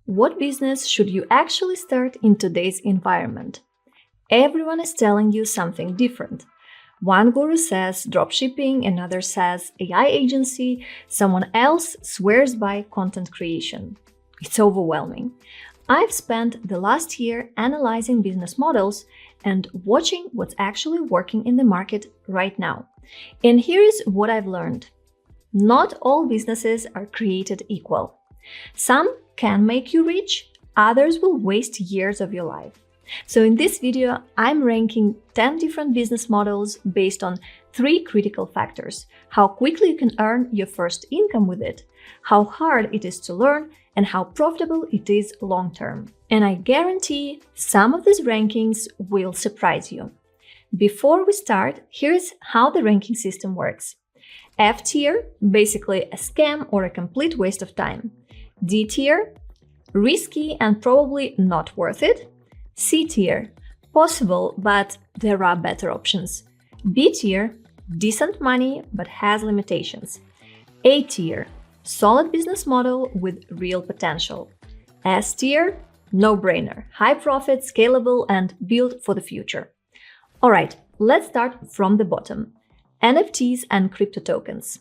What business should you actually start in today's environment? Everyone is telling you something different. One guru says dropshipping, another says AI agency, someone else swears by content creation. It's overwhelming. I've spent the last year analyzing business models and watching what's actually working in the market right now. And here is what I've learned. Not all businesses are created equal. Some can make you rich, others will waste years of your life. So in this video, I'm ranking 10 different business models based on 3 critical factors: how quickly you can earn your first income with it, how hard it is to learn, and how profitable it is long-term. And I guarantee some of these rankings will surprise you. Before we start, here's how the ranking system works. F tier, basically a scam or a complete waste of time. D tier, risky and probably not worth it. C tier, possible, but there are better options. B tier, decent money, but has limitations. A tier, solid business model with real potential. S tier, no-brainer, high profit, scalable, and built for the future. All right, let's start from the bottom. NFTs and crypto tokens.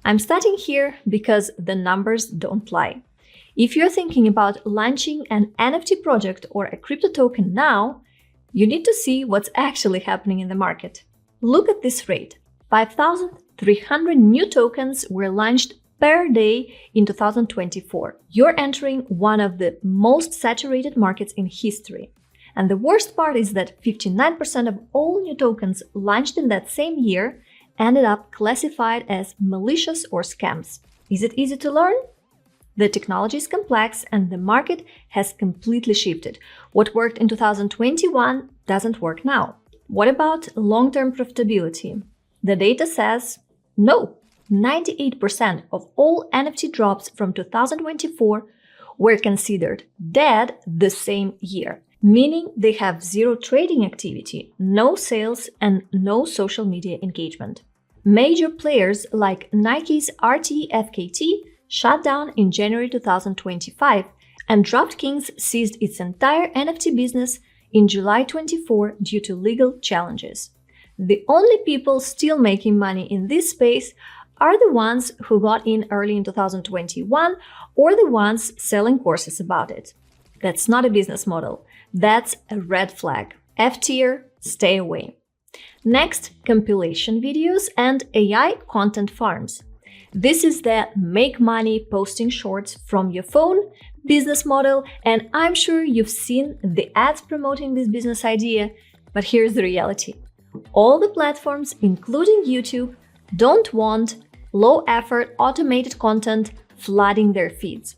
I'm starting here because the numbers don't lie. If you're thinking about launching an NFT project or a crypto token now, you need to see what's actually happening in the market. Look at this rate. 5,300 new tokens were launched per day in 2024. You're entering one of the most saturated markets in history. And the worst part is that 59% of all new tokens launched in that same year ended up classified as malicious or scams. Is it easy to learn? The technology is complex and the market has completely shifted. What worked in 2021 doesn't work now. What about long-term profitability? The data says no. 98% of all NFT drops from 2024 were considered dead the same year, meaning they have zero trading activity, no sales, and no social media engagement. Major players like Nike's RTFKT shut down in January 2025, and DraftKings seized its entire NFT business in July 24 due to legal challenges. The only people still making money in this space are the ones who got in early in 2021 or the ones selling courses about it. That's not a business model. That's a red flag. F tier, stay away. Next, compilation videos and AI content farms. This is the make money posting shorts from your phone business model, and I'm sure you've seen the ads promoting this business idea, but here's the reality. All the platforms, including YouTube, don't want low-effort automated content flooding their feeds.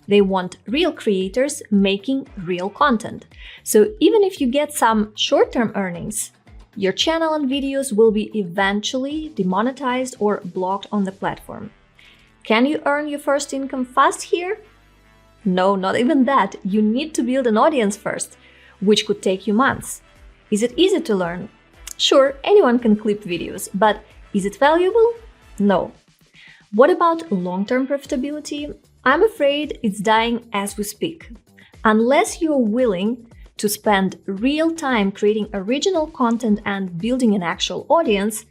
They want real creators making real content. So even if you get some short-term earnings, your channel and videos will be eventually demonetized or blocked on the platform. Can you earn your first income fast here? No, not even that. You need to build an audience first, which could take you months. Is it easy to learn? Sure, anyone can clip videos, but is it valuable? No. What about long-term profitability? I'm afraid it's dying as we speak. Unless you're willing to spend real time creating original content and building an actual audience,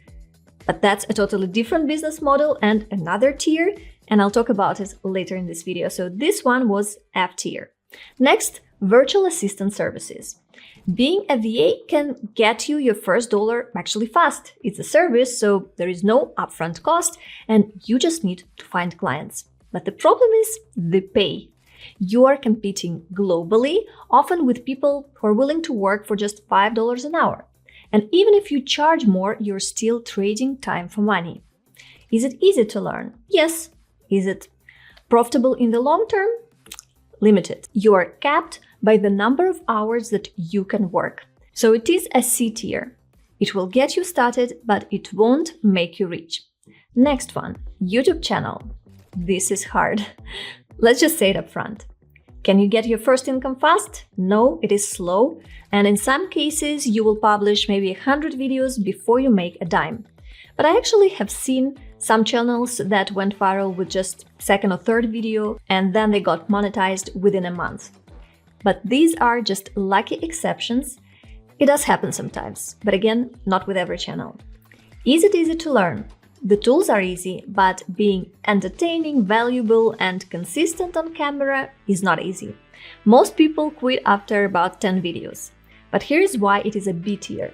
but that's a totally different business model and another tier, and I'll talk about it later in this video. So this one was F tier. Next, virtual assistant services. Being a VA can get you your first dollar actually fast. It's a service, so there is no upfront cost, and you just need to find clients. But the problem is the pay. You are competing globally, often with people who are willing to work for just $5 an hour. And even if you charge more, you're still trading time for money. Is it easy to learn? Yes. Is it profitable in the long term? Limited. You are capped by the number of hours that you can work. So it is a C tier. It will get you started, but it won't make you rich. Next one, YouTube channel. This is hard. Let's just say it up front. Can you get your first income fast? No, it is slow. And in some cases, you will publish maybe 100 videos before you make a dime. But I actually have seen some channels that went viral with just second or third video and then they got monetized within a month. But these are just lucky exceptions. It does happen sometimes, but again, not with every channel. Is it easy to learn? The tools are easy, but being entertaining, valuable, and consistent on camera is not easy. Most people quit after about 10 videos. But here's why it is a B tier.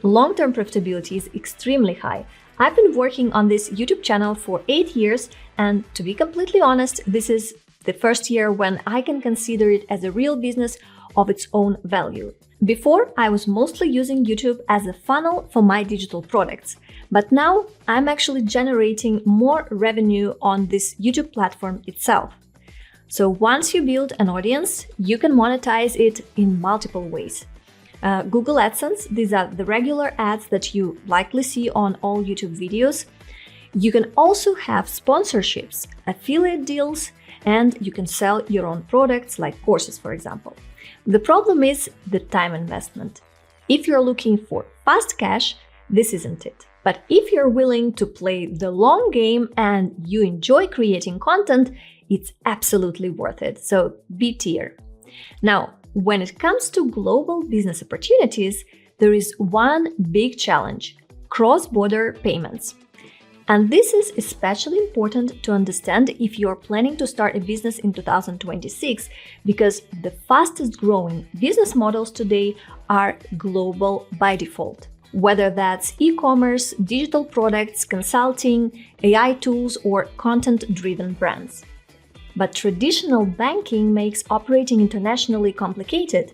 Long-term profitability is extremely high. I've been working on this YouTube channel for 8 years, and to be completely honest, this is the first year when I can consider it as a real business of its own value. Before, I was mostly using YouTube as a funnel for my digital products, but now I'm actually generating more revenue on this YouTube platform itself. So once you build an audience, you can monetize it in multiple ways. Google AdSense, these are the regular ads that you likely see on all YouTube videos. You can also have sponsorships, affiliate deals, and you can sell your own products like courses, for example. The problem is the time investment. If you're looking for fast cash, this isn't it. But if you're willing to play the long game and you enjoy creating content, it's absolutely worth it. So B tier. Now, when it comes to global business opportunities, there is one big challenge: cross-border payments. And this is especially important to understand if you're planning to start a business in 2026, because the fastest growing business models today are global by default. Whether that's e-commerce, digital products, consulting, AI tools, or content-driven brands. But traditional banking makes operating internationally complicated.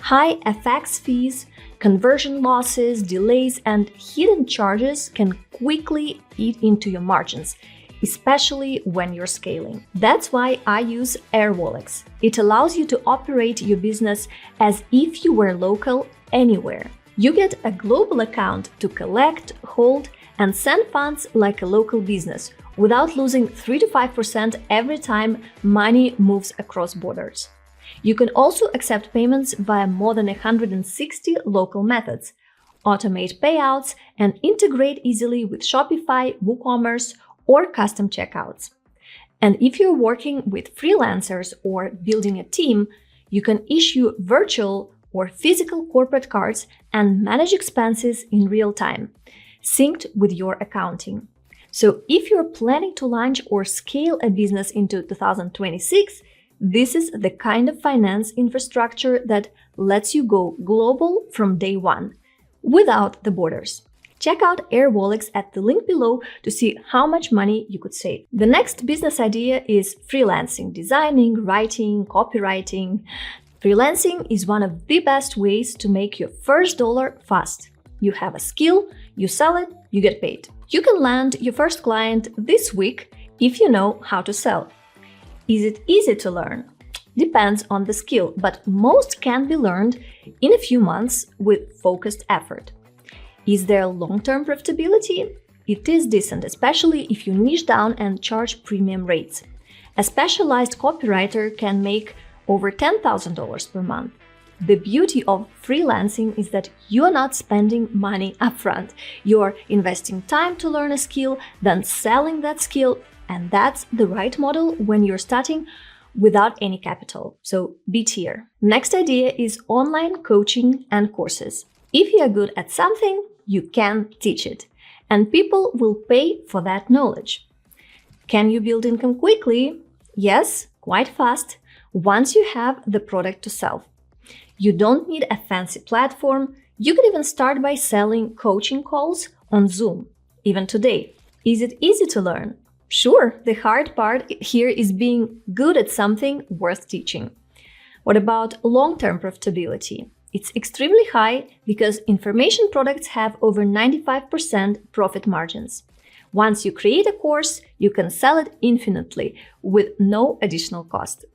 High FX fees, conversion losses, delays, and hidden charges can quickly eat into your margins, especially when you're scaling. That's why I use Airwallex. It allows you to operate your business as if you were local anywhere. You get a global account to collect, hold, and send funds like a local business without losing 3 to 5% every time money moves across borders. You can also accept payments via more than 160 local methods, automate payouts, and integrate easily with Shopify, WooCommerce, or custom checkouts. And if you're working with freelancers or building a team, you can issue virtual or physical corporate cards and manage expenses in real time, synced with your accounting. So if you're planning to launch or scale a business into 2026, this is the kind of finance infrastructure that lets you go global from day one, without the borders. Check out Airwallex at the link below to see how much money you could save. The next business idea is freelancing, designing, writing, copywriting. Freelancing is one of the best ways to make your first dollar fast. You have a skill, you sell it, you get paid. You can land your first client this week if you know how to sell. Is it easy to learn? Depends on the skill, but most can be learned in a few months with focused effort. Is there long-term profitability? It is decent, especially if you niche down and charge premium rates. A specialized copywriter can make over $10,000 per month. The beauty of freelancing is that you're not spending money upfront. You're investing time to learn a skill, then selling that skill, and that's the right model when you're starting without any capital. So B tier. Next idea is online coaching and courses. If you're good at something, you can teach it, and people will pay for that knowledge. Can you build income quickly? Yes, quite fast, once you have the product to sell. You don't need a fancy platform. You can even start by selling coaching calls on Zoom, even today. Is it easy to learn? Sure, the hard part here is being good at something worth teaching. What about long-term profitability? It's extremely high because information products have over 95% profit margins. Once you create a course, you can sell it infinitely with no additional cost.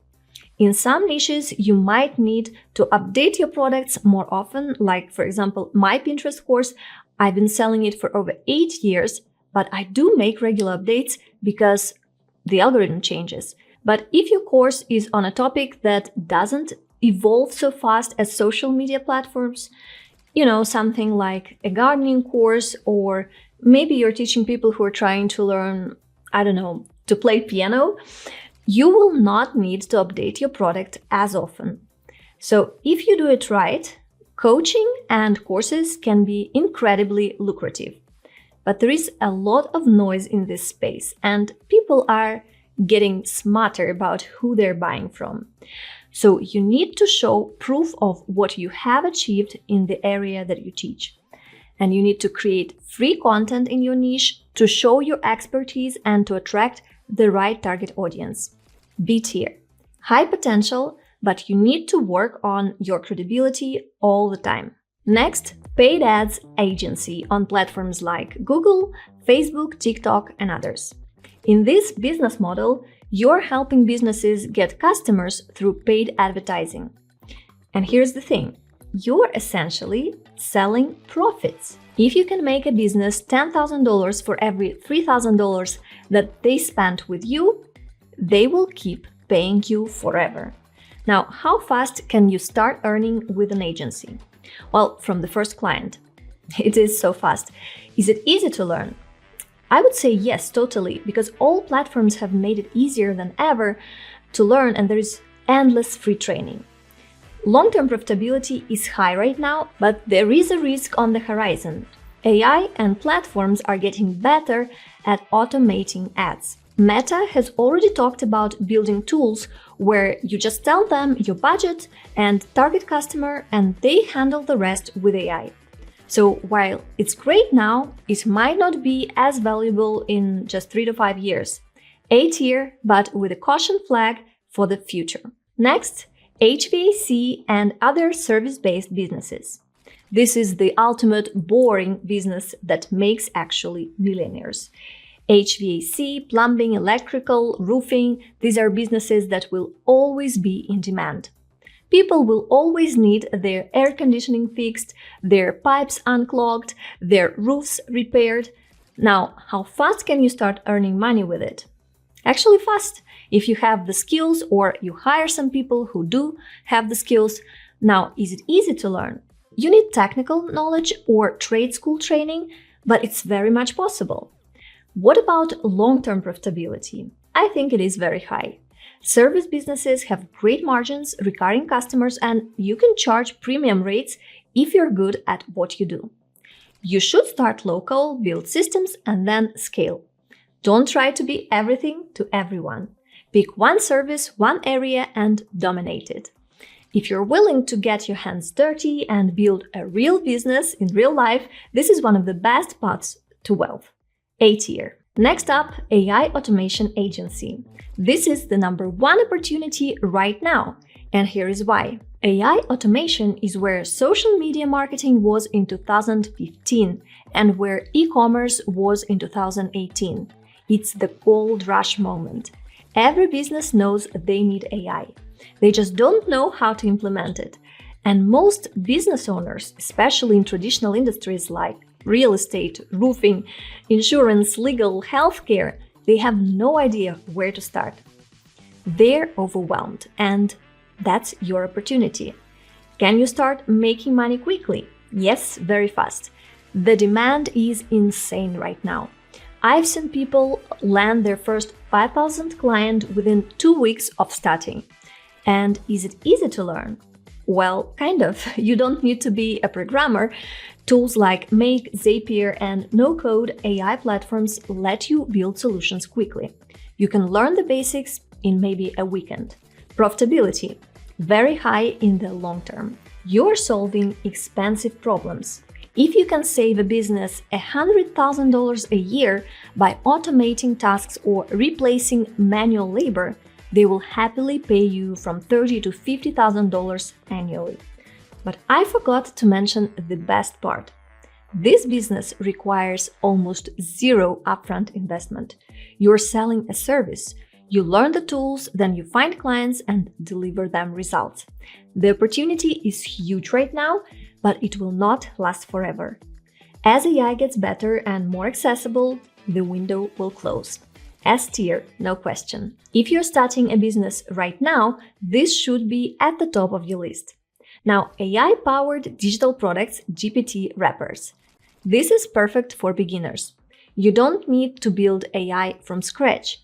In some niches, you might need to update your products more often, like, for example, my Pinterest course. I've been selling it for over 8 years, but I do make regular updates because the algorithm changes. But if your course is on a topic that doesn't evolve so fast as social media platforms, something like a gardening course or maybe you're teaching people who are trying to learn, I don't know, to play piano, you will not need to update your product as often. So if you do it right, coaching and courses can be incredibly lucrative. But there is a lot of noise in this space, and people are getting smarter about who they're buying from. So you need to show proof of what you have achieved in the area that you teach. And you need to create free content in your niche to show your expertise and to attract the right target audience. B-tier. High potential, but you need to work on your credibility all the time. Next, paid ads agency on platforms like Google, Facebook, TikTok, and others. In this business model, you're helping businesses get customers through paid advertising. And here's the thing, you're essentially selling profits. If you can make a business $10,000 for every $3,000 that they spent with you, they will keep paying you forever. Now, how fast can you start earning with an agency? Well, from the first client. It is so fast. Is it easy to learn? I would say yes, totally, because all platforms have made it easier than ever to learn, and there is endless free training. Long-term profitability is high right now, but there is a risk on the horizon. AI and platforms are getting better at automating ads. Meta has already talked about building tools where you just tell them your budget and target customer, and they handle the rest with AI. So while it's great now, it might not be as valuable in just 3 to 5 years. A-tier, but with a caution flag for the future. Next, HVAC and other service-based businesses. This is the ultimate boring business that makes actually millionaires. HVAC, plumbing, electrical, roofing, these are businesses that will always be in demand. People will always need their air conditioning fixed, their pipes unclogged, their roofs repaired. Now, how fast can you start earning money with it? Actually fast, if you have the skills or you hire some people who do have the skills. Now, is it easy to learn? You need technical knowledge or trade school training, but it's very much possible. What about long-term profitability? I think it is very high. Service businesses have great margins, recurring customers, and you can charge premium rates if you're good at what you do. You should start local, build systems, and then scale. Don't try to be everything to everyone. Pick one service, one area, and dominate it. If you're willing to get your hands dirty and build a real business in real life, this is one of the best paths to wealth. A-tier. Next up, AI automation agency. This is the #1 opportunity right now, and here is why. AI automation is where social media marketing was in 2015 and where e-commerce was in 2018. It's the gold rush moment. Every business knows they need AI. They just don't know how to implement it. And most business owners, especially in traditional industries like real estate, roofing, insurance, legal, healthcare, they have no idea where to start. They're overwhelmed, and that's your opportunity. Can you start making money quickly? Yes, very fast. The demand is insane right now. I've seen people land their first 5,000 client within 2 weeks of starting. And is it easy to learn? Well, kind of. You don't need to be a programmer. Tools like Make, Zapier, and no-code AI platforms let you build solutions quickly. You can learn the basics in maybe a weekend. Profitability. Very high in the long term. You're solving expensive problems. If you can save a business $100,000 a year by automating tasks or replacing manual labor, they will happily pay you from $30,000 to $50,000 annually. But I forgot to mention the best part. This business requires almost zero upfront investment. You're selling a service. You learn the tools, then you find clients and deliver them results. The opportunity is huge right now, but it will not last forever. As AI gets better and more accessible, the window will close. S-tier, no question. If you're starting a business right now, this should be at the top of your list. Now, AI-powered digital products, GPT wrappers. This is perfect for beginners. You don't need to build AI from scratch.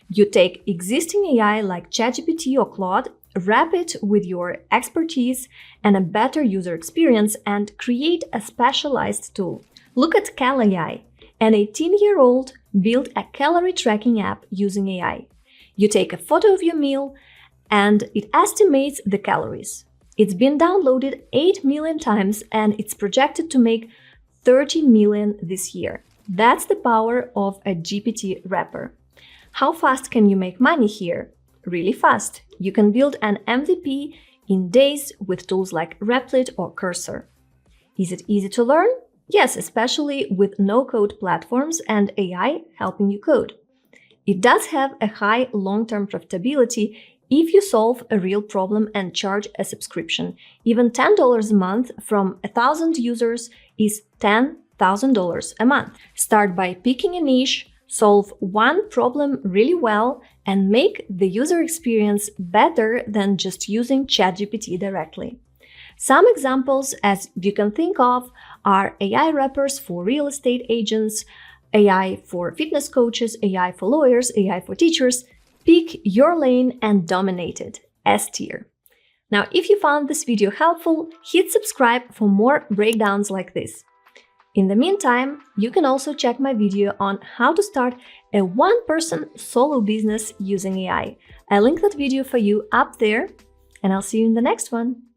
You take existing AI like ChatGPT or Claude, wrap it with your expertise and a better user experience, and create a specialized tool. Look at Cal AI. An 18-year-old built a calorie tracking app using AI. You take a photo of your meal and it estimates the calories. It's been downloaded 8 million times and it's projected to make 30 million this year. That's the power of a GPT wrapper. How fast can you make money here? Really fast. You can build an MVP in days with tools like Replit or Cursor. Is it easy to learn? Yes, especially with no-code platforms and AI helping you code. It does have a high long-term profitability if you solve a real problem and charge a subscription. Even $10 a month from 1,000 users is $10,000 a month. Start by picking a niche, solve one problem really well, and make the user experience better than just using ChatGPT directly. Some examples, as you can think of, are AI wrappers for real estate agents, AI for fitness coaches, AI for lawyers, AI for teachers. Pick your lane and dominate it. S tier. Now, if you found this video helpful, hit subscribe for more breakdowns like this. In the meantime, you can also check my video on how to start a one-person solo business using AI. I'll link that video for you up there, and I'll see you in the next one.